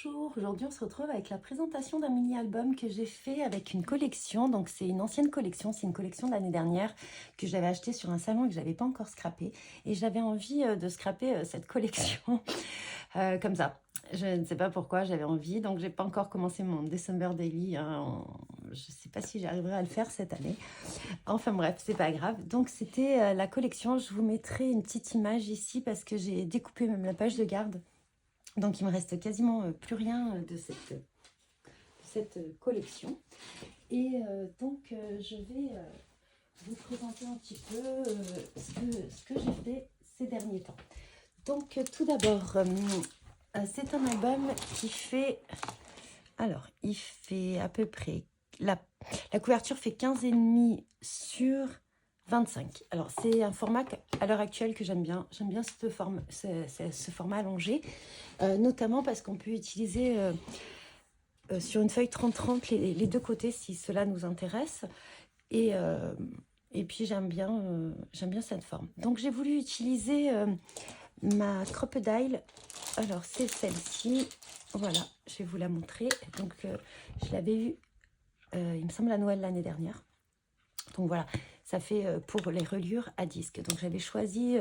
Bonjour, aujourd'hui on se retrouve avec la présentation d'un mini-album que j'ai fait avec une collection. Donc c'est une ancienne collection, c'est une collection de l'année dernière que j'avais acheté sur un salon et que je n'avais pas encore scrappé. Et j'avais envie de scraper cette collection comme ça. Je ne sais pas pourquoi j'avais envie, donc j'ai pas encore commencé mon December Daily. Je ne sais pas si j'arriverai à le faire cette année. Enfin bref, c'est pas grave. Donc c'était la collection. Je vous mettrai une petite image ici parce que j'ai découpé même la page de garde. Donc il me reste quasiment plus rien de cette collection. Et je vais vous présenter un petit peu ce que j'ai fait ces derniers temps. Donc tout d'abord, c'est un album qui fait... Alors, il fait à peu près... La couverture fait 15,5 sur 25. Alors, c'est un format à l'heure actuelle que j'aime bien. J'aime bien ce format allongé, notamment parce qu'on peut utiliser sur une feuille 30-30 les deux côtés si cela nous intéresse. Et puis, j'aime bien cette forme. Donc, j'ai voulu utiliser ma Crocodile. Alors, c'est celle-ci. Voilà, je vais vous la montrer. Donc, je l'avais eue, il me semble, à Noël l'année dernière. Donc, voilà, ça fait pour les reliures à disque. Donc, j'avais choisi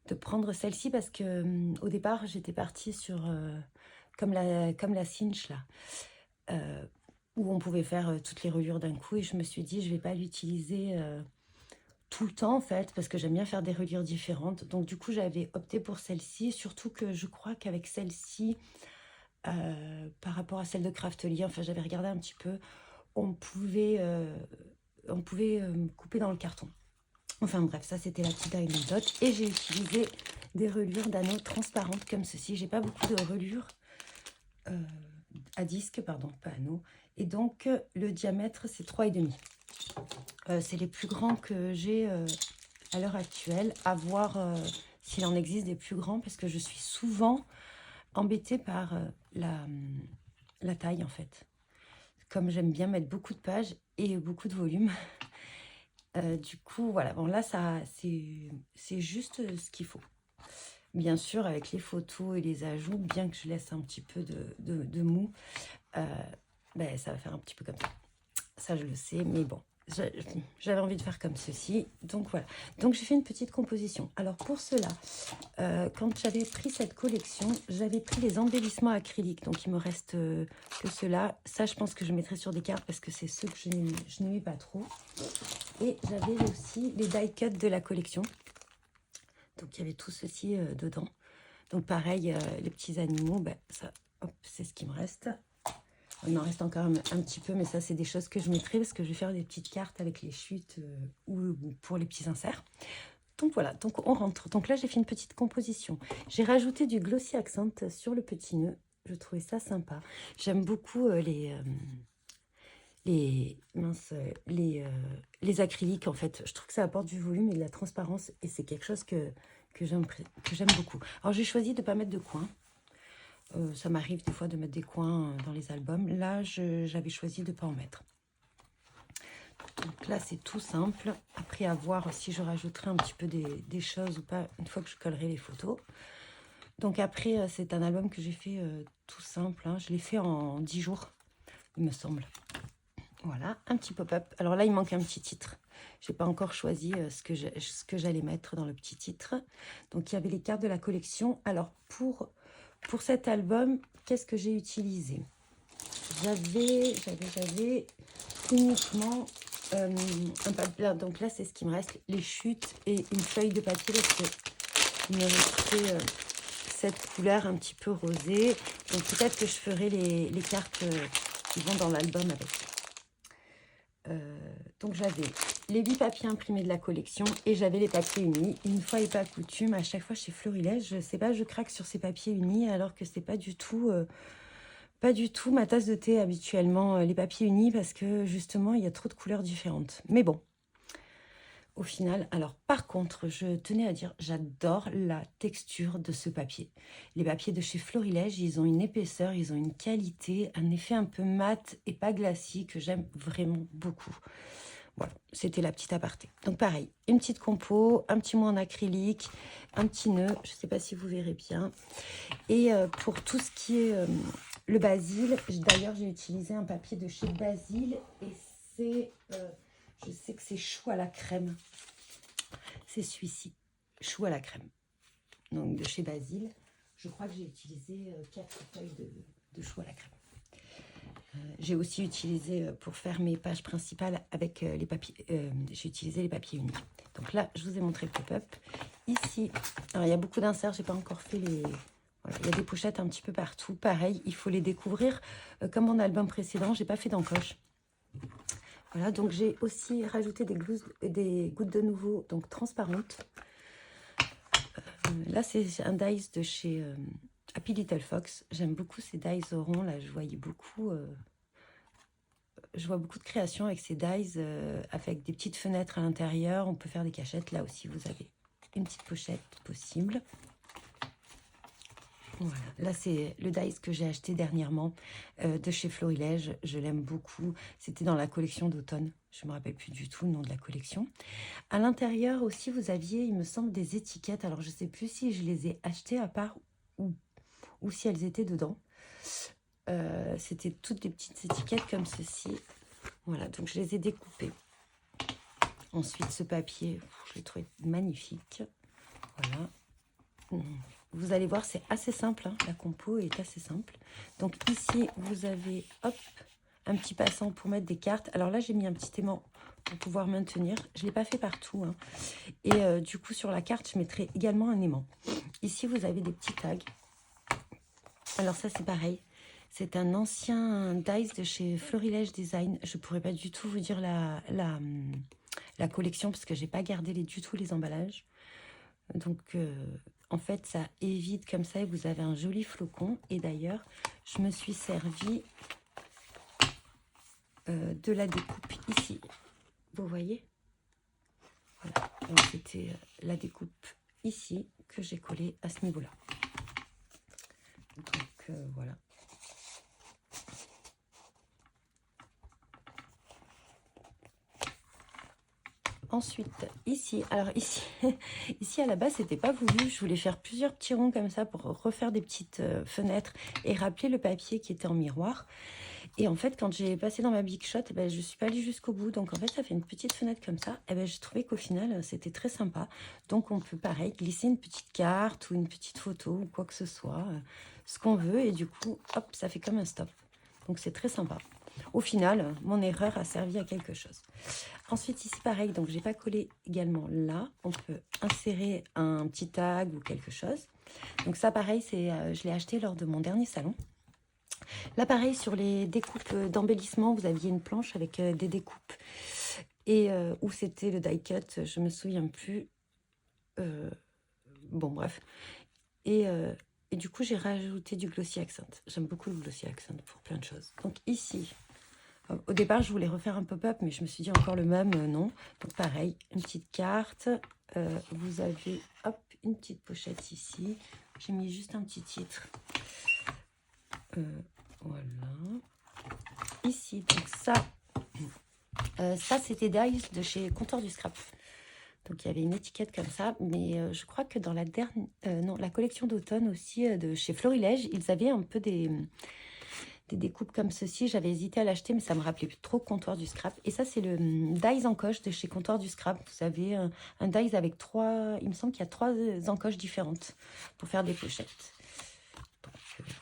de prendre celle-ci parce que au départ, j'étais partie sur, comme la cinch, là, où on pouvait faire toutes les reliures d'un coup. Et je me suis dit, je ne vais pas l'utiliser tout le temps en fait, parce que j'aime bien faire des reliures différentes. Donc du coup, j'avais opté pour celle-ci, surtout que je crois qu'avec celle-ci, par rapport à celle de Craftly, enfin j'avais regardé un petit peu, on pouvait couper dans le carton. Enfin bref, ça c'était la petite anecdote. Et j'ai utilisé des reliures d'anneaux transparentes comme ceci. J'ai pas beaucoup de reliures à disque, pardon, pas anneaux. Et donc le diamètre c'est 3,5. C'est les plus grands que j'ai à l'heure actuelle, à voir s'il en existe des plus grands, parce que je suis souvent embêtée par la taille en fait. Comme j'aime bien mettre beaucoup de pages et beaucoup de volume. Du coup, voilà, bon là, c'est juste ce qu'il faut. Bien sûr, avec les photos et les ajouts, bien que je laisse un petit peu de mou, ben, ça va faire un petit peu comme ça. Ça, je le sais, mais bon. J'avais envie de faire comme ceci, donc voilà. Donc j'ai fait une petite composition. Alors pour cela, quand j'avais pris cette collection, j'avais pris les embellissements acryliques, donc il me reste que cela. Ça, je pense que je mettrai sur des cartes parce que c'est ceux que je n'aimais pas trop. Et j'avais aussi les die cuts de la collection, donc il y avait tout ceci dedans. Donc pareil, les petits animaux, ben, ça, hop, c'est ce qui me reste. Il m'en reste encore un petit peu, mais ça, c'est des choses que je mettrai parce que je vais faire des petites cartes avec les chutes ou pour les petits inserts. Donc voilà, donc on rentre. Donc là, j'ai fait une petite composition. J'ai rajouté du glossy accent sur le petit nœud. Je trouvais ça sympa. J'aime beaucoup les acryliques, en fait. Je trouve que ça apporte du volume et de la transparence. Et c'est quelque chose que j'aime beaucoup. Alors, j'ai choisi de ne pas mettre de coins. Ça m'arrive des fois de mettre des coins dans les albums. Là, j'avais choisi de ne pas en mettre. Donc là, c'est tout simple. Après, à voir si je rajouterai un petit peu des choses ou pas une fois que je collerai les photos. Donc après, c'est un album que j'ai fait tout simple. Hein. Je l'ai fait en 10 jours, il me semble. Voilà, un petit pop-up. Alors là, il manque un petit titre. Je n'ai pas encore choisi ce que j'allais mettre dans le petit titre. Donc, il y avait les cartes de la collection. Alors, pour cet album, qu'est-ce que j'ai utilisé? J'avais uniquement un papier. Donc là, c'est ce qui me reste, les chutes et une feuille de papier parce que il me restait cette couleur un petit peu rosée. Donc peut-être que je ferai les cartes qui vont dans l'album avec. Donc j'avais les 8 papiers imprimés de la collection et j'avais les papiers unis. Une fois et pas coutume, à chaque fois chez Florilège, je sais pas, je craque sur ces papiers unis alors que c'est pas du tout ma tasse de thé habituellement, les papiers unis, parce que justement il y a trop de couleurs différentes. Mais bon, au final, alors par contre, je tenais à dire, j'adore la texture de ce papier. Les papiers de chez Florilège, ils ont une épaisseur, ils ont une qualité, un effet un peu mat et pas glacis que j'aime vraiment beaucoup. Voilà, c'était la petite aparté. Donc pareil, une petite compo, un petit mot en acrylique, un petit nœud, je ne sais pas si vous verrez bien. Et pour tout ce qui est le basil, d'ailleurs j'ai utilisé un papier de chez Basil et c'est, je sais que c'est chou à la crème. C'est celui-ci, chou à la crème. Donc de chez Basil, je crois que j'ai utilisé 4 feuilles de chou à la crème. J'ai aussi utilisé pour faire mes pages principales avec les papiers, j'ai utilisé les papiers unis. Donc là, je vous ai montré le pop-up. Ici, alors il y a beaucoup d'inserts, j'ai pas encore fait les... Voilà, il y a des pochettes un petit peu partout. Pareil, il faut les découvrir. Comme mon album précédent, j'ai pas fait d'encoche. Voilà, donc j'ai aussi rajouté des gouttes de nouveau, donc transparentes. Là, c'est un dies de chez Happy Little Fox. J'aime beaucoup ces dies ronds. Là, je vois beaucoup de créations avec ces dies, avec des petites fenêtres à l'intérieur. On peut faire des cachettes. Là aussi, vous avez une petite pochette possible. Voilà. Là, c'est le dies que j'ai acheté dernièrement de chez Florilège. Je l'aime beaucoup. C'était dans la collection d'automne. Je ne me rappelle plus du tout le nom de la collection. À l'intérieur aussi, vous aviez, il me semble, des étiquettes. Alors, je ne sais plus si je les ai achetées à part ou si elles étaient dedans. C'était toutes des petites étiquettes comme ceci. Voilà, donc je les ai découpées. Ensuite, ce papier, je l'ai trouvé magnifique. Voilà. Vous allez voir, c'est assez simple, hein. La compo est assez simple. Donc ici, vous avez, hop, un petit passant pour mettre des cartes. Alors là, j'ai mis un petit aimant pour pouvoir maintenir. Je ne l'ai pas fait partout, hein. Et du coup, sur la carte, je mettrai également un aimant. Ici, vous avez des petits tags. Alors ça, c'est pareil. C'est un ancien dies de chez Florilège Design. Je ne pourrais pas du tout vous dire la collection parce que je n'ai pas gardé du tout les emballages. Donc, en fait, ça évite comme ça et vous avez un joli flocon. Et d'ailleurs, je me suis servi de la découpe ici. Vous voyez? Voilà. Donc, c'était la découpe ici que j'ai collée à ce niveau-là. Donc, voilà. Ensuite, ici, alors ici, ici à la base, c'était pas voulu. Je voulais faire plusieurs petits ronds comme ça pour refaire des petites fenêtres et rappeler le papier qui était en miroir. Et en fait, quand j'ai passé dans ma Big Shot, je ne suis pas allée jusqu'au bout. Donc, en fait, ça fait une petite fenêtre comme ça. Et j'ai trouvé qu'au final, c'était très sympa. Donc, on peut, pareil, glisser une petite carte ou une petite photo ou quoi que ce soit, ce qu'on veut. Et du coup, hop, ça fait comme un stop. Donc, c'est très sympa. Au final, mon erreur a servi à quelque chose. Ensuite, ici, pareil, donc j'ai pas collé également là. On peut insérer un petit tag ou quelque chose. Donc ça, pareil, je l'ai acheté lors de mon dernier salon. Là, pareil, sur les découpes d'embellissement, vous aviez une planche avec des découpes. Et où c'était le die cut, je me souviens plus. Bon, bref. Et du coup, j'ai rajouté du glossy accent. J'aime beaucoup le glossy accent pour plein de choses. Donc ici, au départ, je voulais refaire un pop-up, mais je me suis dit encore le même, non. Donc pareil, une petite carte. Vous avez, hop, une petite pochette ici. J'ai mis juste un petit titre. Voilà. Ici, donc ça c'était Dies de chez Comptoir du Scrap. Donc il y avait une étiquette comme ça, mais je crois que dans la la collection d'automne aussi de chez Florilège, ils avaient un peu des découpes comme ceci. J'avais hésité à l'acheter, mais ça me rappelait plus trop Comptoir du Scrap. Et ça, c'est le dies encoche de chez Comptoir du Scrap. Vous avez un dies avec il me semble qu'il y a 3 encoches différentes pour faire des pochettes. Donc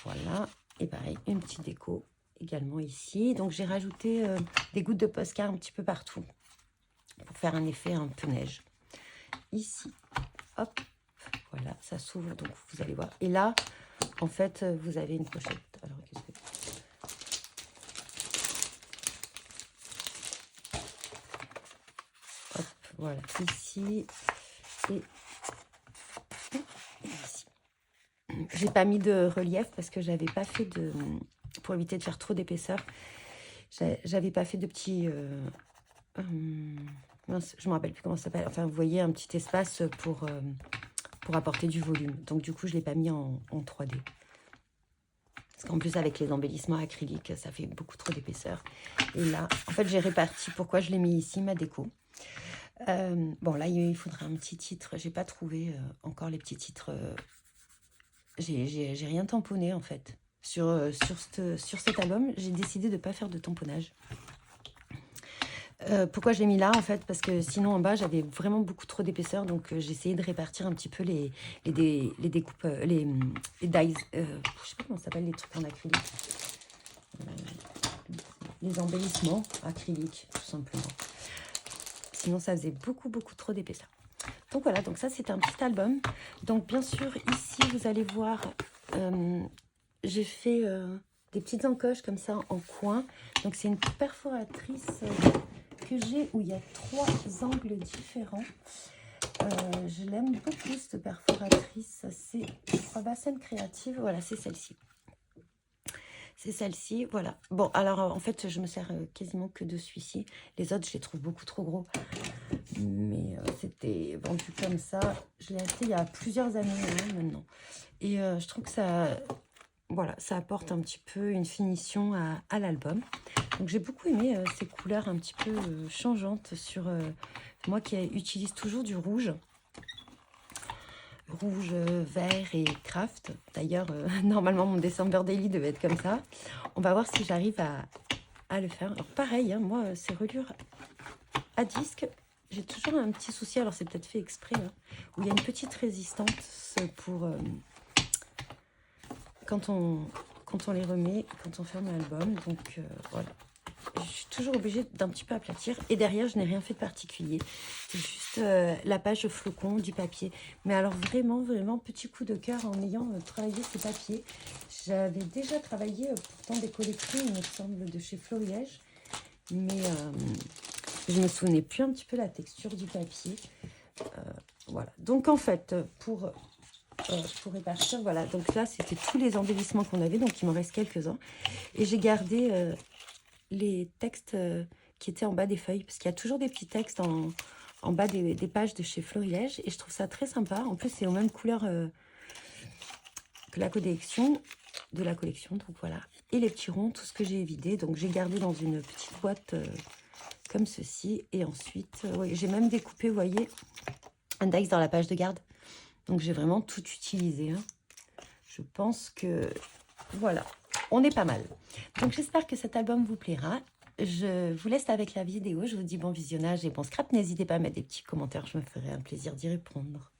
voilà. Et pareil, une petite déco également ici. Donc j'ai rajouté des gouttes de Posca un petit peu partout pour faire un effet un peu neige. Ici, hop, voilà, ça s'ouvre, donc vous allez voir. Et là, en fait, vous avez une pochette. Alors, qu'est-ce que... Hop, voilà, ici et ici. J'ai pas mis de relief parce que j'avais pas fait de... Pour éviter de faire trop d'épaisseur, j'avais pas fait de petits... mince, je me rappelle plus comment ça s'appelle. Enfin, vous voyez, un petit espace pour apporter du volume. Donc, du coup, je ne l'ai pas mis en 3D. Parce qu'en plus, avec les embellissements acryliques, ça fait beaucoup trop d'épaisseur. Et là, en fait, j'ai réparti pourquoi je l'ai mis ici, ma déco. Bon, là, il faudra un petit titre. J'ai pas trouvé encore les petits titres. J'ai rien tamponné, en fait. Sur cet album, j'ai décidé de ne pas faire de tamponnage. Pourquoi je l'ai mis là, en fait? Parce que sinon, en bas, j'avais vraiment beaucoup trop d'épaisseur. Donc, j'ai essayé de répartir un petit peu les découpes, les dies. Je sais pas comment ça s'appelle, les trucs en acrylique. Les embellissements acryliques, tout simplement. Sinon, ça faisait beaucoup trop d'épaisseur. Donc, voilà. Donc, ça, c'était un petit album. Donc, bien sûr, ici, vous allez voir, j'ai fait des petites encoches comme ça en coin. Donc, c'est une perforatrice... que j'ai où il y a 3 angles différents. Je l'aime beaucoup cette perforatrice. C'est, je crois, Bassem Créative. Voilà, c'est celle-ci. C'est celle-ci, voilà. Bon, alors en fait, je me sers quasiment que de celui-ci. Les autres, je les trouve beaucoup trop gros. Mais c'était vendu comme ça. Je l'ai acheté il y a plusieurs années maintenant. Et je trouve que ça... Voilà, ça apporte un petit peu une finition à l'album. Donc j'ai beaucoup aimé ces couleurs un petit peu changeantes sur moi qui utilise toujours du rouge. Rouge, vert et craft. D'ailleurs, normalement mon December Daily devait être comme ça. On va voir si j'arrive à le faire. Alors pareil, hein, moi ces relures à disque, j'ai toujours un petit souci. Alors c'est peut-être fait exprès, hein, où il y a une petite résistance pour... quand on les remet, quand on ferme l'album. Donc voilà, je suis toujours obligée d'un petit peu aplatir. Et derrière, je n'ai rien fait de particulier. C'est juste la page flocon du papier. Mais alors vraiment, petit coup de cœur en ayant travaillé ce papier. J'avais déjà travaillé pourtant des collections, il me semble, de chez Floriège. Mais je me souvenais plus un petit peu la texture du papier. Voilà. Donc en fait, pour répartir, voilà, donc là c'était tous les embellissements qu'on avait, donc il m'en reste quelques-uns, et j'ai gardé les textes qui étaient en bas des feuilles, parce qu'il y a toujours des petits textes en bas des pages de chez Florilège, et je trouve ça très sympa. En plus c'est aux mêmes couleurs que la collection, donc voilà. Et les petits ronds, tout ce que j'ai évidé, donc j'ai gardé dans une petite boîte comme ceci, et ensuite ouais, j'ai même découpé, vous voyez, un dice dans la page de garde. Donc, j'ai vraiment tout utilisé. Hein. Je pense que, voilà, on est pas mal. Donc, j'espère que cet album vous plaira. Je vous laisse avec la vidéo. Je vous dis bon visionnage et bon scrap. N'hésitez pas à mettre des petits commentaires. Je me ferai un plaisir d'y répondre.